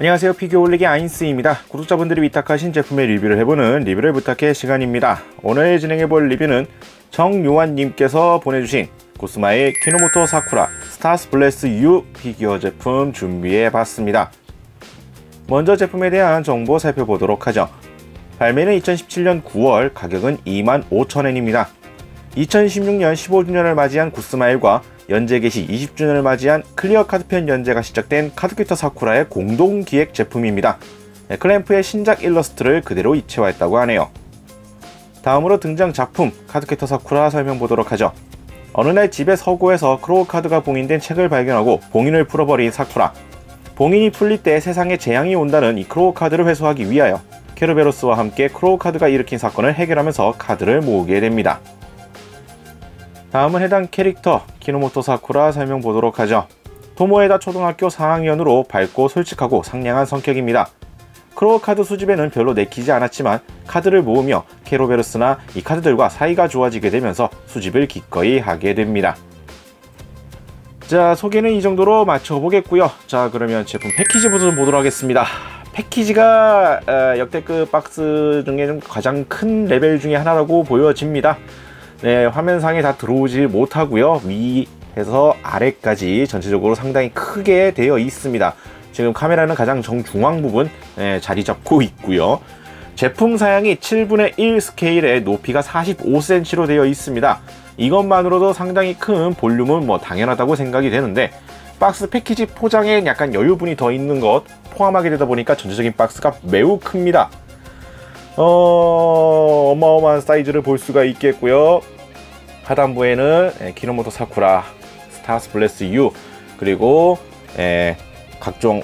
안녕하세요, 피규어 올리기 아인스입니다. 구독자분들이 위탁하신 제품의 리뷰를 해보는 리뷰를 부탁해 시간입니다. 오늘 진행해볼 리뷰는 정요한님께서 보내주신 코스마의 키노모토 사쿠라 스타스 블레스 U 피규어 제품 준비해봤습니다. 먼저 제품에 대한 정보 살펴보도록 하죠. 발매는 2017년 9월, 가격은 25,000엔입니다. 2016년 15주년을 맞이한 구스마일과 연재 개시 20주년을 맞이한 클리어 카드펜 연재가 시작된 카드캐터 사쿠라의 공동 기획 제품입니다. 클램프의 신작 일러스트를 그대로 입체화했다고 하네요. 다음으로 등장 작품 카드캐터 사쿠라 설명보도록 하죠. 어느 날 집의 서고에서 크로우 카드가 봉인된 책을 발견하고 봉인을 풀어버린 사쿠라. 봉인이 풀릴 때 세상에 재앙이 온다는 이 크로우 카드를 회수하기 위하여 케르베로스와 함께 크로우 카드가 일으킨 사건을 해결하면서 카드를 모으게 됩니다. 다음은 해당 캐릭터 키노모토 사쿠라 설명보도록 하죠. 토모에다 초등학교 4학년으로 밝고 솔직하고 상냥한 성격입니다. 크로우 카드 수집에는 별로 내키지 않았지만 카드를 모으며 케르베로스나 이 카드들과 사이가 좋아지게 되면서 수집을 기꺼이 하게 됩니다. 자, 소개는 이 정도로 마쳐보겠고요. 자, 그러면 제품 패키지부터 좀 보도록 하겠습니다. 패키지가 역대급 박스 중에 좀 가장 큰 레벨 중에 하나라고 보여집니다. 네, 화면상에 다 들어오지 못하고요. 위에서 아래까지 전체적으로 상당히 크게 되어 있습니다. 지금 카메라는 가장 정중앙 부분 자리 잡고 있고요. 제품 사양이 7분의 1 스케일에 높이가 45cm로 되어 있습니다. 이것만으로도 상당히 큰 볼륨은 당연하다고 생각이 되는데, 박스 패키지 포장에 약간 여유분이 더 있는 것 포함하게 되다 보니까 전체적인 박스가 매우 큽니다. 어마어마한 사이즈를 볼 수가 있겠고요. 하단부에는 키노모토 사쿠라 스타스 블레스 U, 그리고 각종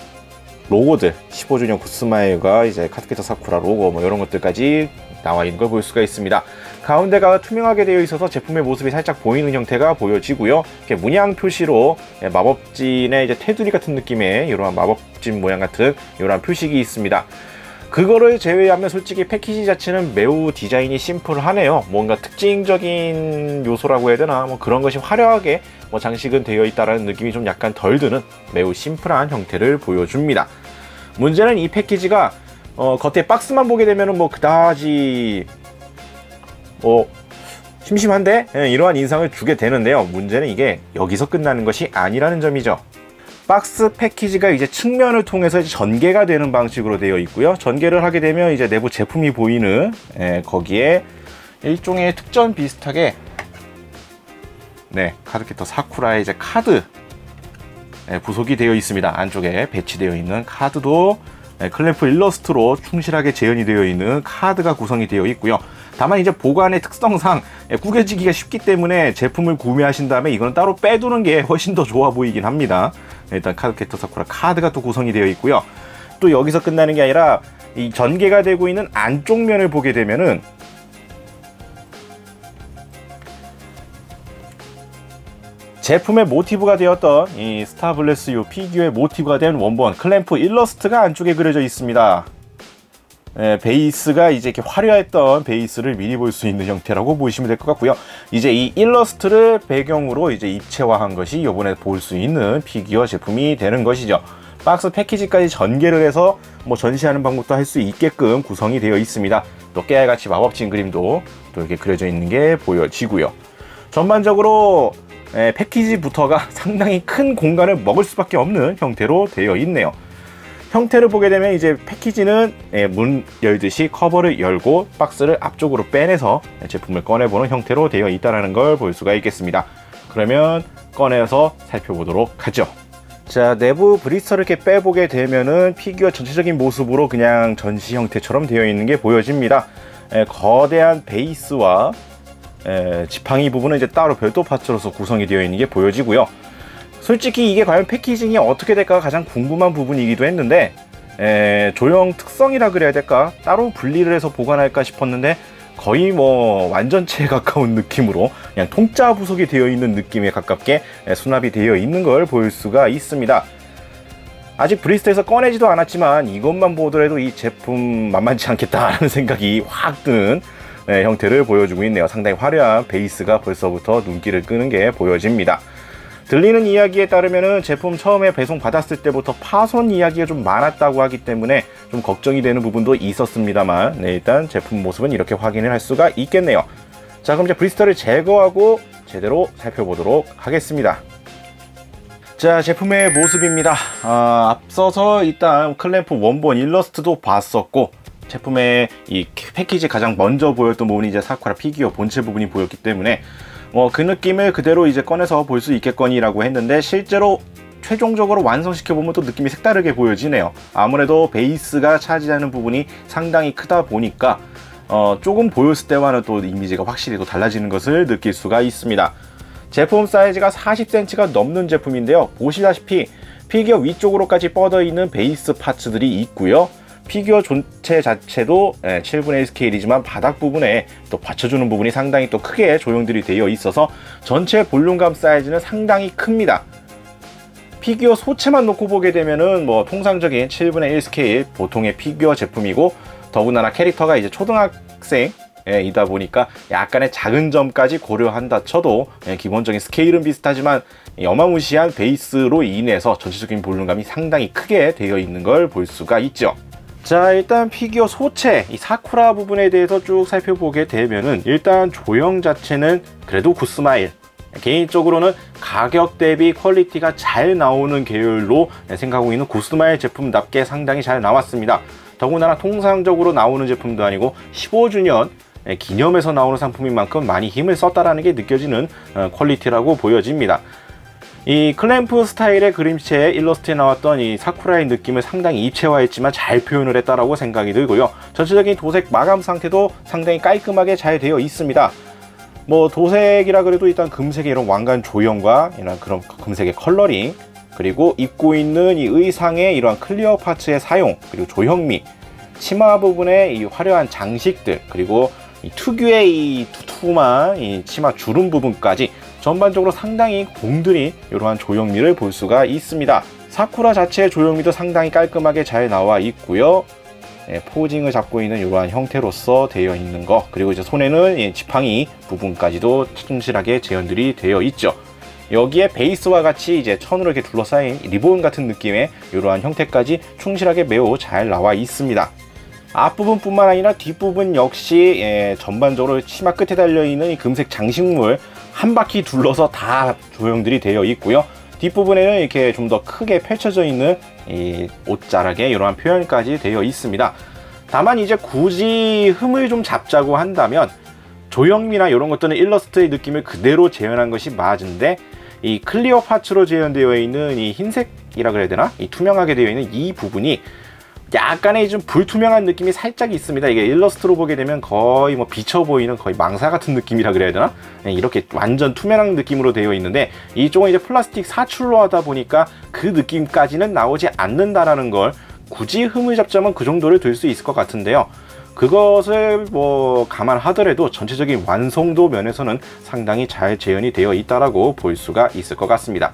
로고들 15주년 구스마일과 이제 카드캐터 사쿠라 로고 이런 것들까지 나와 있는 걸 볼 수가 있습니다. 가운데가 투명하게 되어 있어서 제품의 모습이 살짝 보이는 형태가 보여지고요. 이렇게 문양 표시로 마법진의 이제 테두리 같은 느낌의 이러한 마법진 모양 같은 이러한 표식이 있습니다. 그거를 제외하면 솔직히 패키지 자체는 매우 디자인이 심플하네요. 뭔가 특징적인 요소라고 해야 되나, 그런 것이 화려하게 장식은 되어 있다는 느낌이 좀 약간 덜 드는 매우 심플한 형태를 보여줍니다. 문제는 이 패키지가 겉에 박스만 보게 되면은 그다지 심심한데 이러한 인상을 주게 되는데요. 문제는 이게 여기서 끝나는 것이 아니라는 점이죠. 박스 패키지가 이제 측면을 통해서 이제 전개가 되는 방식으로 되어 있고요. 전개를 하게 되면 이제 내부 제품이 보이는 거기에 일종의 특전 비슷하게 카드캐터 사쿠라의 이제 카드 부속이 되어 있습니다. 안쪽에 배치되어 있는 카드도 클램프 일러스트로 충실하게 재현이 되어 있는 카드가 구성이 되어 있고요. 다만 이제 보관의 특성상 구겨지기가 쉽기 때문에 제품을 구매하신 다음에 이건 따로 빼두는 게 훨씬 더 좋아 보이긴 합니다. 일단 카드캐터 사쿠라 카드가 또 구성이 되어 있고요. 또 여기서 끝나는 게 아니라 이 전개가 되고 있는 안쪽 면을 보게 되면은 제품의 모티브가 되었던 이 스타 블레스 U 피규어의 모티브가 된 원본 클램프 일러스트가 안쪽에 그려져 있습니다. 베이스가 이제 이렇게 화려했던 베이스를 미리 볼 수 있는 형태라고 보시면 될 것 같고요. 이제 이 일러스트를 배경으로 이제 입체화한 것이 이번에 볼 수 있는 피규어 제품이 되는 것이죠. 박스 패키지까지 전개를 해서 전시하는 방법도 할 수 있게끔 구성이 되어 있습니다. 또 깨알같이 마법진 그림도 또 이렇게 그려져 있는 게 보여지고요. 전반적으로 패키지부터가 상당히 큰 공간을 먹을 수밖에 없는 형태로 되어 있네요. 형태를 보게 되면 이제 패키지는 문 열듯이 커버를 열고 박스를 앞쪽으로 빼내서 제품을 꺼내보는 형태로 되어 있다는 걸 볼 수가 있겠습니다. 그러면 꺼내서 살펴보도록 하죠. 자, 내부 브리스터를 이렇게 빼보게 되면은 피규어 전체적인 모습으로 그냥 전시 형태처럼 되어 있는 게 보여집니다. 거대한 베이스와 지팡이 부분은 이제 따로 별도 파츠로서 구성이 되어 있는 게 보여지고요. 솔직히 이게 과연 패키징이 어떻게 될까 가장 궁금한 부분이기도 했는데, 조형 특성이라 그래야 될까, 따로 분리를 해서 보관할까 싶었는데 거의 완전체에 가까운 느낌으로 그냥 통짜 부속이 되어 있는 느낌에 가깝게 수납이 되어 있는 걸 볼 수가 있습니다. 아직 브리스터에서 꺼내지도 않았지만 이것만 보더라도 이 제품 만만치 않겠다라는 생각이 확 드는 형태를 보여주고 있네요. 상당히 화려한 베이스가 벌써부터 눈길을 끄는 게 보여집니다. 들리는 이야기에 따르면은 제품 처음에 배송 받았을 때부터 파손 이야기가 좀 많았다고 하기 때문에 좀 걱정이 되는 부분도 있었습니다만, 네, 일단 제품 모습은 이렇게 확인을 할 수가 있겠네요. 자, 그럼 이제 브리스터를 제거하고 제대로 살펴보도록 하겠습니다. 자, 제품의 모습입니다. 앞서서 일단 클램프 원본 일러스트도 봤었고, 제품의 이 패키지 가장 먼저 보였던 부분이 이제 사쿠라 피규어 본체 부분이 보였기 때문에 그 느낌을 그대로 이제 꺼내서 볼 수 있겠거니라고 했는데, 실제로 최종적으로 완성시켜보면 또 느낌이 색다르게 보여지네요. 아무래도 베이스가 차지하는 부분이 상당히 크다 보니까 조금 보였을 때와는 또 이미지가 확실히 또 달라지는 것을 느낄 수가 있습니다. 제품 사이즈가 40cm가 넘는 제품인데요. 보시다시피 피규어 위쪽으로까지 뻗어 있는 베이스 파츠들이 있고요. 피규어 전체 자체도 7분의 1 스케일이지만 바닥 부분에 또 받쳐주는 부분이 상당히 또 크게 조형들이 되어 있어서 전체 볼륨감 사이즈는 상당히 큽니다. 피규어 소체만 놓고 보게 되면은 뭐 통상적인 7분의 1 스케일 보통의 피규어 제품이고, 더군다나 캐릭터가 이제 초등학생이다 보니까 약간의 작은 점까지 고려한다 쳐도 기본적인 스케일은 비슷하지만 어마무시한 베이스로 인해서 전체적인 볼륨감이 상당히 크게 되어 있는 걸 볼 수가 있죠. 자, 일단 피규어 소체, 이 사쿠라 부분에 대해서 쭉 살펴보게 되면은 일단 조형 자체는 그래도 굿스마일, 개인적으로는 가격 대비 퀄리티가 잘 나오는 계열로 생각하고 있는 굿스마일 제품답게 상당히 잘 나왔습니다. 더군다나 통상적으로 나오는 제품도 아니고 15주년 기념해서 나오는 상품인 만큼 많이 힘을 썼다라는 게 느껴지는 퀄리티라고 보여집니다. 이 클램프 스타일의 그림체에 일러스트에 나왔던 이 사쿠라의 느낌을 상당히 입체화했지만 잘 표현을 했다라고 생각이 들고요. 전체적인 도색 마감 상태도 상당히 깔끔하게 잘 되어 있습니다. 뭐 도색이라 그래도 일단 금색의 이런 왕관 조형과 이런 그런 금색의 컬러링, 그리고 입고 있는 이 의상의 이러한 클리어 파츠의 사용, 그리고 조형미, 치마 부분의 이 화려한 장식들, 그리고 이 특유의 이 두툼한 이 치마 주름 부분까지 전반적으로 상당히 공들인 이러한 조형미를 볼 수가 있습니다. 사쿠라 자체의 조형미도 상당히 깔끔하게 잘 나와 있고요. 포징을 잡고 있는 이러한 형태로서 되어 있는 거, 그리고 이제 손에는 지팡이 부분까지도 충실하게 재현들이 되어 있죠. 여기에 베이스와 같이 이제 천으로 이렇게 둘러싸인 리본 같은 느낌의 이러한 형태까지 충실하게 매우 잘 나와 있습니다. 앞부분뿐만 아니라 뒷부분 역시 전반적으로 치마 끝에 달려있는 이 금색 장식물 한 바퀴 둘러서 다 조형들이 되어 있고요. 뒷부분에는 이렇게 좀 더 크게 펼쳐져 있는 이 옷자락에 이러한 표현까지 되어 있습니다. 다만 이제 굳이 흠을 좀 잡자고 한다면 조형미나 이런 것들은 일러스트의 느낌을 그대로 재현한 것이 맞은데, 이 클리어 파츠로 재현되어 있는 이 흰색이라 그래야 되나? 이 투명하게 되어 있는 이 부분이 약간의 좀 불투명한 느낌이 살짝 있습니다. 이게 일러스트로 보게 되면 거의 뭐 비쳐 보이는 거의 망사 같은 느낌이라 그래야 되나? 이렇게 완전 투명한 느낌으로 되어 있는데, 이쪽은 이제 플라스틱 사출로 하다 보니까 그 느낌까지는 나오지 않는다라는 걸 굳이 흠을 잡자면 그 정도를 들 수 있을 것 같은데요. 그것을 뭐 감안하더라도 전체적인 완성도 면에서는 상당히 잘 재현이 되어 있다라고 볼 수가 있을 것 같습니다.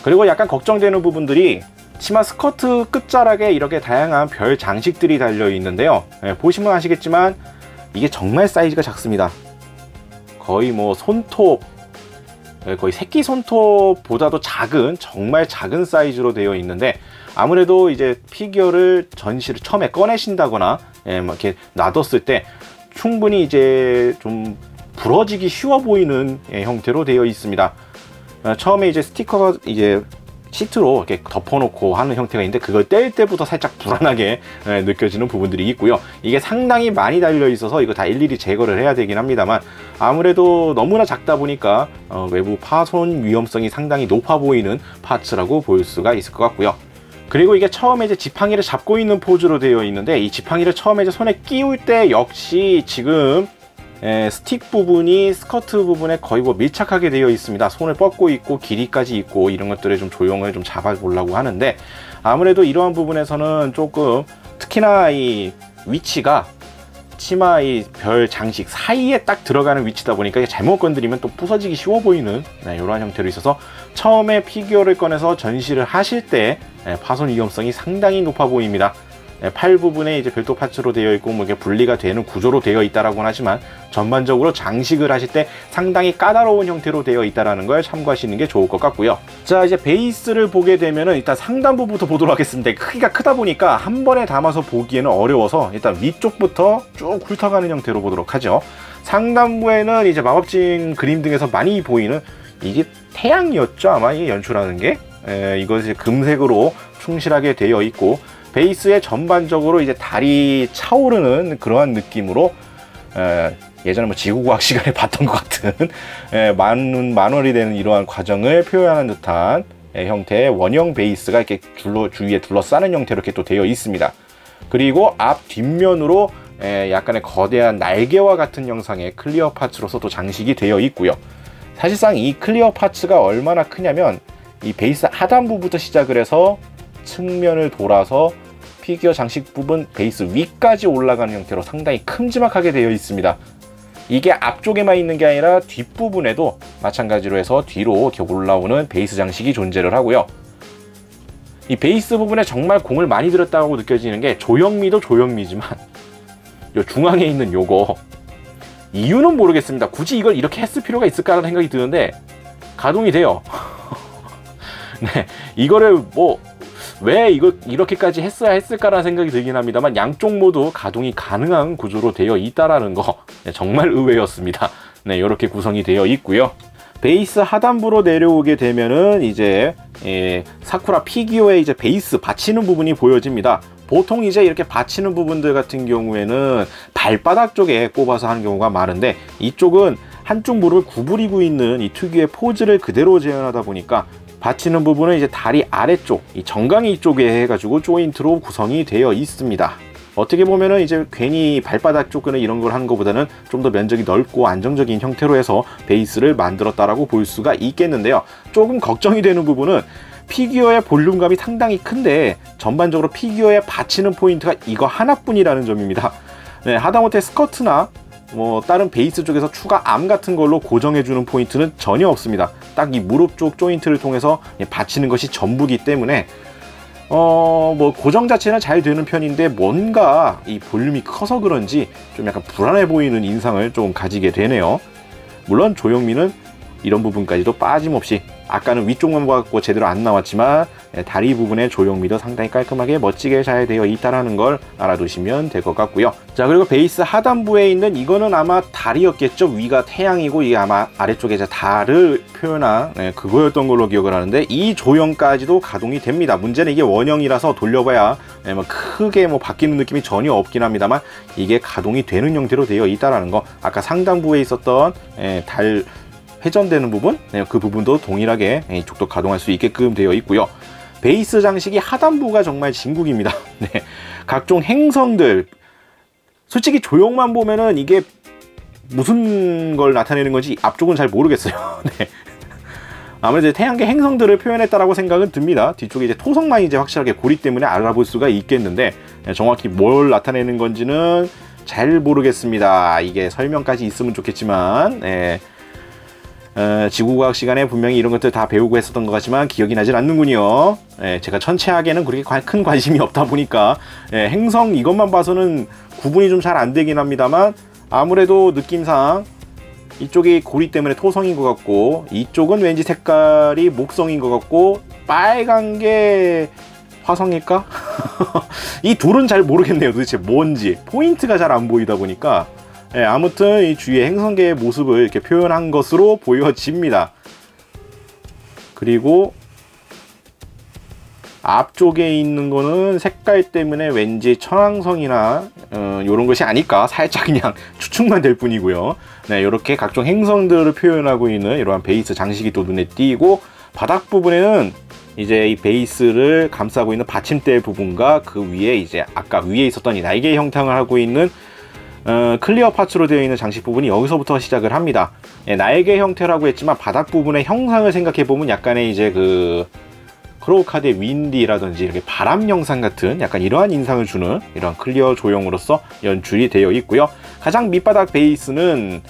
그리고 약간 걱정되는 부분들이 치마 스커트 끝자락에 이렇게 다양한 별 장식들이 달려 있는데요. 보시면 아시겠지만 이게 정말 사이즈가 작습니다. 거의 뭐 손톱, 거의 새끼 손톱보다도 작은, 정말 작은 사이즈로 되어 있는데, 아무래도 이제 피규어를 전시를 처음에 꺼내신다거나 이렇게 놔뒀을 때 충분히 이제 좀 부러지기 쉬워 보이는 형태로 되어 있습니다. 처음에 이제 스티커가 이제 시트로 이렇게 덮어놓고 하는 형태가 있는데, 그걸 뗄 때부터 살짝 불안하게 느껴지는 부분들이 있고요. 이게 상당히 많이 달려 있어서 이거 다 일일이 제거를 해야 되긴 합니다만, 아무래도 너무나 작다 보니까 외부 파손 위험성이 상당히 높아 보이는 파츠라고 볼 수가 있을 것 같고요. 그리고 이게 처음에 이제 지팡이를 잡고 있는 포즈로 되어 있는데, 이 지팡이를 처음에 이제 손에 끼울 때 역시 지금 스틱 부분이 스커트 부분에 거의 뭐 밀착하게 되어 있습니다. 손을 뻗고 있고 길이까지 있고 이런 것들을 좀 조형을 좀 잡아 보려고 하는데, 아무래도 이러한 부분에서는 조금, 특히나 이 위치가 치마 이 별 장식 사이에 딱 들어가는 위치다 보니까 잘못 건드리면 또 부서지기 쉬워 보이는 이러한 형태로 있어서 처음에 피규어를 꺼내서 전시를 하실 때 파손 위험성이 상당히 높아 보입니다. 팔 부분에 이제 별도 파츠로 되어 있고 뭐 이렇게 분리가 되는 구조로 되어 있다라고는 하지만 전반적으로 장식을 하실 때 상당히 까다로운 형태로 되어 있다라는 걸 참고하시는 게 좋을 것 같고요. 자, 이제 베이스를 보게 되면은 일단 상단부부터 보도록 하겠습니다. 크기가 크다 보니까 한 번에 담아서 보기에는 어려워서 일단 위쪽부터 쭉 훑어가는 형태로 보도록 하죠. 상단부에는 이제 마법진 그림 등에서 많이 보이는 이게 태양이었죠, 아마 이 연출하는 게. 이것이 금색으로 충실하게 되어 있고, 베이스에 전반적으로 이제 달이 차오르는 그러한 느낌으로 예전에 뭐 지구과학 시간에 봤던 것 같은 만월이 되는 이러한 과정을 표현하는 듯한 형태의 원형 베이스가 이렇게 주위에 둘러싸는 형태로 이렇게 또 되어 있습니다. 그리고 앞 뒷면으로 약간의 거대한 날개와 같은 형상의 클리어 파츠로서 또 장식이 되어 있고요. 사실상 이 클리어 파츠가 얼마나 크냐면 이 베이스 하단부부터 시작을 해서 측면을 돌아서 피규어 장식 부분 베이스 위까지 올라가는 형태로 상당히 큼지막하게 되어 있습니다. 이게 앞쪽에만 있는 게 아니라 뒷부분에도 마찬가지로 해서 뒤로 이렇게 올라오는 베이스 장식이 존재를 하고요. 이 베이스 부분에 정말 공을 많이 들였다고 느껴지는 게 조형미도 조형미지만 요 중앙에 있는 요거 이유는 모르겠습니다. 굳이 이걸 이렇게 했을 필요가 있을까라는 생각이 드는데 가동이 돼요. 네, 이거를 뭐 왜 이걸 이렇게까지 했어야 했을까라는 생각이 들긴 합니다만 양쪽 모두 가동이 가능한 구조로 되어 있다라는 거 정말 의외였습니다. 네, 이렇게 구성이 되어 있고요. 베이스 하단부로 내려오게 되면은 이제 사쿠라 피규어의 이제 베이스 받치는 부분이 보여집니다. 보통 이제 이렇게 받치는 부분들 같은 경우에는 발바닥 쪽에 꼽아서 하는 경우가 많은데, 이쪽은 한쪽 무릎을 구부리고 있는 이 특유의 포즈를 그대로 재현하다 보니까 받치는 부분은 이제 다리 아래쪽, 이 정강이 쪽에 해가지고 조인트로 구성이 되어 있습니다. 어떻게 보면은 이제 괜히 발바닥 쪽은 이런 걸 하는 것보다는 좀 더 면적이 넓고 안정적인 형태로 해서 베이스를 만들었다라고 볼 수가 있겠는데요. 조금 걱정이 되는 부분은 피규어의 볼륨감이 상당히 큰데 전반적으로 피규어에 받치는 포인트가 이거 하나뿐이라는 점입니다. 네, 하다못해 스커트나 뭐 다른 베이스 쪽에서 추가 암 같은 걸로 고정해주는 포인트는 전혀 없습니다. 딱 이 무릎 쪽 조인트를 통해서 받치는 것이 전부기 때문에 뭐 고정 자체는 잘 되는 편인데 뭔가 이 볼륨이 커서 그런지 좀 약간 불안해 보이는 인상을 좀 가지게 되네요. 물론 조형미는 이런 부분까지도 빠짐없이, 아까는 위쪽만 봐갖고 제대로 안 나왔지만 다리 부분의 조형미도 상당히 깔끔하게 멋지게 잘 되어 있다는 걸 알아두시면 될 것 같고요. 자, 그리고 베이스 하단부에 있는 이거는 아마 달이었겠죠. 위가 태양이고 이게 아마 아래쪽에 이제 달을 표현한 그거였던 걸로 기억을 하는데, 이 조형까지도 가동이 됩니다. 문제는 이게 원형이라서 돌려봐야 뭐 크게 뭐 바뀌는 느낌이 전혀 없긴 합니다만 이게 가동이 되는 형태로 되어 있다는 거, 아까 상단부에 있었던 달 회전되는 부분, 그 부분도 동일하게 이쪽도 가동할 수 있게끔 되어 있고요. 베이스 장식이 하단부가 정말 진국입니다. 네, 각종 행성들, 솔직히 조형만 보면은 이게 무슨 걸 나타내는 건지 앞쪽은 잘 모르겠어요. 네. 아무래도 태양계 행성들을 표현했다라고 생각은 듭니다. 뒤쪽에 이제 토성만 이제 확실하게 고리 때문에 알아볼 수가 있겠는데 정확히 뭘 나타내는 건지는 잘 모르겠습니다. 이게 설명까지 있으면 좋겠지만 지구과학 시간에 분명히 이런 것들 다 배우고 했었던 것 같지만 기억이 나질 않는군요. 제가 천체학에는 그렇게 큰 관심이 없다 보니까 행성 이것만 봐서는 구분이 좀 잘 안 되긴 합니다만, 아무래도 느낌상 이쪽이 고리 때문에 토성인 것 같고 이쪽은 왠지 색깔이 목성인 것 같고 빨간 게 화성일까? 이 둘은 잘 모르겠네요. 도대체 뭔지 포인트가 잘 안 보이다 보니까 아무튼 이 주위의 행성계의 모습을 이렇게 표현한 것으로 보여집니다. 그리고 앞쪽에 있는 거는 색깔 때문에 왠지 천왕성이나 이런 것이 아닐까 살짝 그냥 추측만 될 뿐이고요. 네, 이렇게 각종 행성들을 표현하고 있는 이러한 베이스 장식이 또 눈에 띄고, 바닥 부분에는 이제 이 베이스를 감싸고 있는 받침대 부분과 그 위에 이제 아까 위에 있었던 이 날개 형상을 하고 있는 클리어 파츠로 되어 있는 장식 부분이 여기서부터 시작을 합니다. 날개 형태라고 했지만 바닥 부분의 형상을 생각해보면 약간의 이제 크로우카드의 윈디라든지 이렇게 바람 영상 같은 약간 이러한 인상을 주는 이런 클리어 조형으로서 연출이 되어 있고요. 가장 밑바닥 베이스는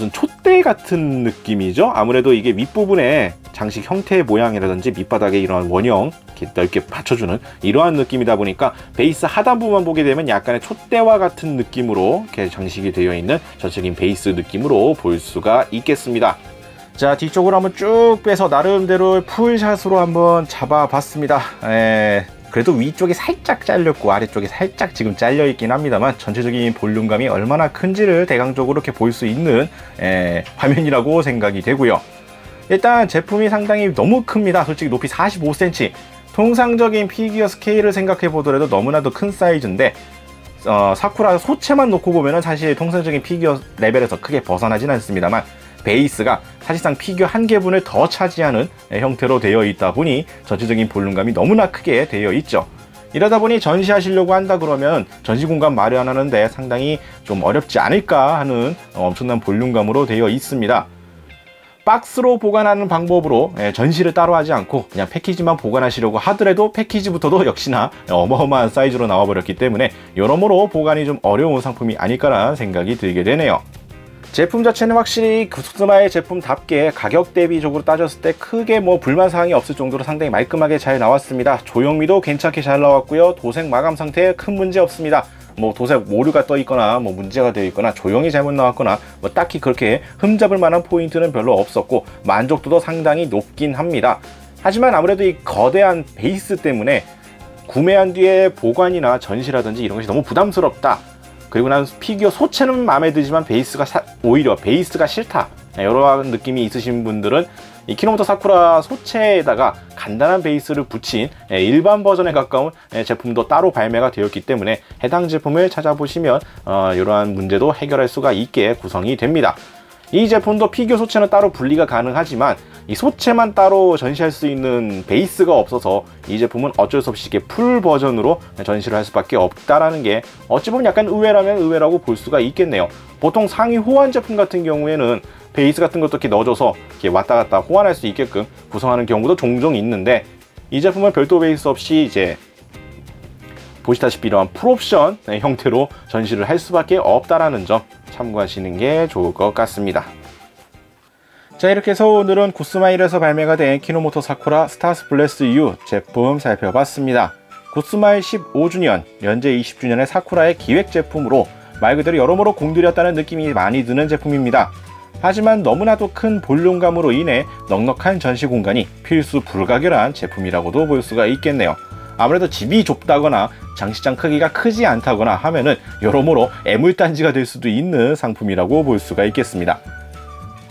무슨 촛대 같은 느낌이죠. 아무래도 이게 윗부분에 장식 형태의 모양이라든지 밑바닥에 이러한 원형 이렇게 넓게 받쳐주는 이러한 느낌이다 보니까 베이스 하단부만 보게 되면 약간의 촛대와 같은 느낌으로 이렇게 장식이 되어 있는 전체적인 베이스 느낌으로 볼 수가 있겠습니다. 자, 뒤쪽으로 한번 쭉 빼서 나름대로 풀샷으로 한번 잡아봤습니다. 그래도 위쪽이 살짝 잘렸고 아래쪽이 살짝 지금 잘려 있긴 합니다만 전체적인 볼륨감이 얼마나 큰지를 대강적으로 이렇게 볼 수 있는 화면이라고 생각이 되고요. 일단 제품이 상당히 너무 큽니다. 솔직히 높이 45cm, 통상적인 피규어 스케일을 생각해 보더라도 너무나도 큰 사이즈인데 사쿠라 소체만 놓고 보면은 사실 통상적인 피규어 레벨에서 크게 벗어나진 않습니다만 베이스가 사실상 피규어 한 개분을 더 차지하는 형태로 되어 있다 보니 전체적인 볼륨감이 너무나 크게 되어 있죠. 이러다 보니 전시하시려고 한다 그러면 전시 공간 마련하는데 상당히 좀 어렵지 않을까 하는 엄청난 볼륨감으로 되어 있습니다. 박스로 보관하는 방법으로 전시를 따로 하지 않고 그냥 패키지만 보관하시려고 하더라도 패키지부터도 역시나 어마어마한 사이즈로 나와버렸기 때문에 여러모로 보관이 좀 어려운 상품이 아닐까라는 생각이 들게 되네요. 제품 자체는 확실히 코스마의 제품답게 가격 대비적으로 따졌을 때 크게 뭐 불만사항이 없을 정도로 상당히 말끔하게 잘 나왔습니다. 조형미도 괜찮게 잘 나왔고요. 도색 마감 상태에 큰 문제 없습니다. 뭐 도색 오류가 떠 있거나 뭐 문제가 되어 있거나 조형이 잘못 나왔거나 뭐 딱히 그렇게 흠잡을 만한 포인트는 별로 없었고 만족도도 상당히 높긴 합니다. 하지만 아무래도 이 거대한 베이스 때문에 구매한 뒤에 보관이나 전시라든지 이런 것이 너무 부담스럽다. 그리고 난 피규어 소체는 마음에 들지만 오히려 베이스가 싫다, 이런 느낌이 있으신 분들은 이 키노모토 사쿠라 소체에다가 간단한 베이스를 붙인 일반 버전에 가까운 제품도 따로 발매가 되었기 때문에 해당 제품을 찾아보시면 이러한 문제도 해결할 수가 있게 구성이 됩니다. 이 제품도 피규어 소체는 따로 분리가 가능하지만 이 소체만 따로 전시할 수 있는 베이스가 없어서 이 제품은 어쩔 수 없이 이렇게 풀 버전으로 전시를 할 수밖에 없다라는 게 어찌 보면 약간 의외라면 의외라고 볼 수가 있겠네요. 보통 상위 호환 제품 같은 경우에는 베이스 같은 것도 이렇게 넣어줘서 이렇게 왔다 갔다 호환할 수 있게끔 구성하는 경우도 종종 있는데 이 제품은 별도 베이스 없이 이제 보시다시피 이러한 풀옵션 형태로 전시를 할 수밖에 없다라는 점 참고하시는 게 좋을 것 같습니다. 자, 이렇게 해서 오늘은 코스마일에서 발매가 된 키노모토 사쿠라 스타스 블레스 U 제품 살펴봤습니다. 코스마일 15주년, 연재 20주년의 사쿠라의 기획 제품으로 말 그대로 여러모로 공들였다는 느낌이 많이 드는 제품입니다. 하지만 너무나도 큰 볼륨감으로 인해 넉넉한 전시 공간이 필수 불가결한 제품이라고도 볼 수가 있겠네요. 아무래도 집이 좁다거나 장식장 크기가 크지 않다거나 하면은 여러모로 애물단지가 될 수도 있는 상품이라고 볼 수가 있겠습니다.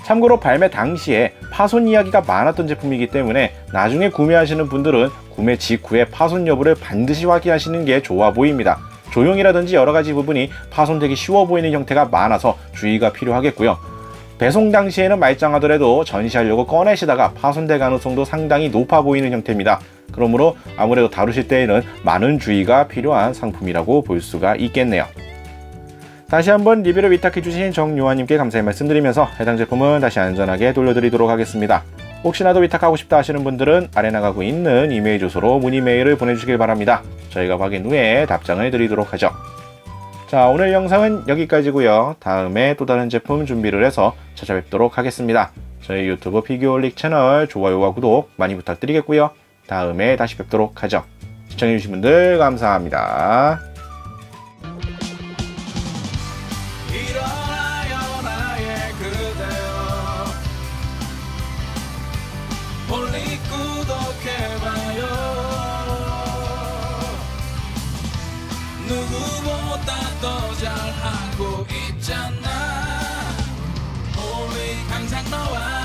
참고로 발매 당시에 파손 이야기가 많았던 제품이기 때문에 나중에 구매하시는 분들은 구매 직후에 파손 여부를 반드시 확인하시는 게 좋아 보입니다. 조형이라든지 여러가지 부분이 파손되기 쉬워 보이는 형태가 많아서 주의가 필요하겠고요. 배송 당시에는 말짱하더라도 전시하려고 꺼내시다가 파손될 가능성도 상당히 높아 보이는 형태입니다. 그러므로 아무래도 다루실 때에는 많은 주의가 필요한 상품이라고 볼 수가 있겠네요. 다시 한번 리뷰를 위탁해주신 정요한님께 감사의 말씀드리면서 해당 제품은 다시 안전하게 돌려드리도록 하겠습니다. 혹시나도 위탁하고 싶다 하시는 분들은 아래 나가고 있는 이메일 주소로 문의 메일을 보내주시길 바랍니다. 저희가 확인 후에 답장을 드리도록 하죠. 자, 오늘 영상은 여기까지고요. 다음에 또 다른 제품 준비를 해서 찾아뵙도록 하겠습니다. 저희 유튜브 피규어올릭 채널 좋아요와 구독 많이 부탁드리겠고요. 다음에 다시 뵙도록 하죠. 시청해주신 분들 감사합니다. 누구보다 더 잘하고 있잖아. 우리 항상 너와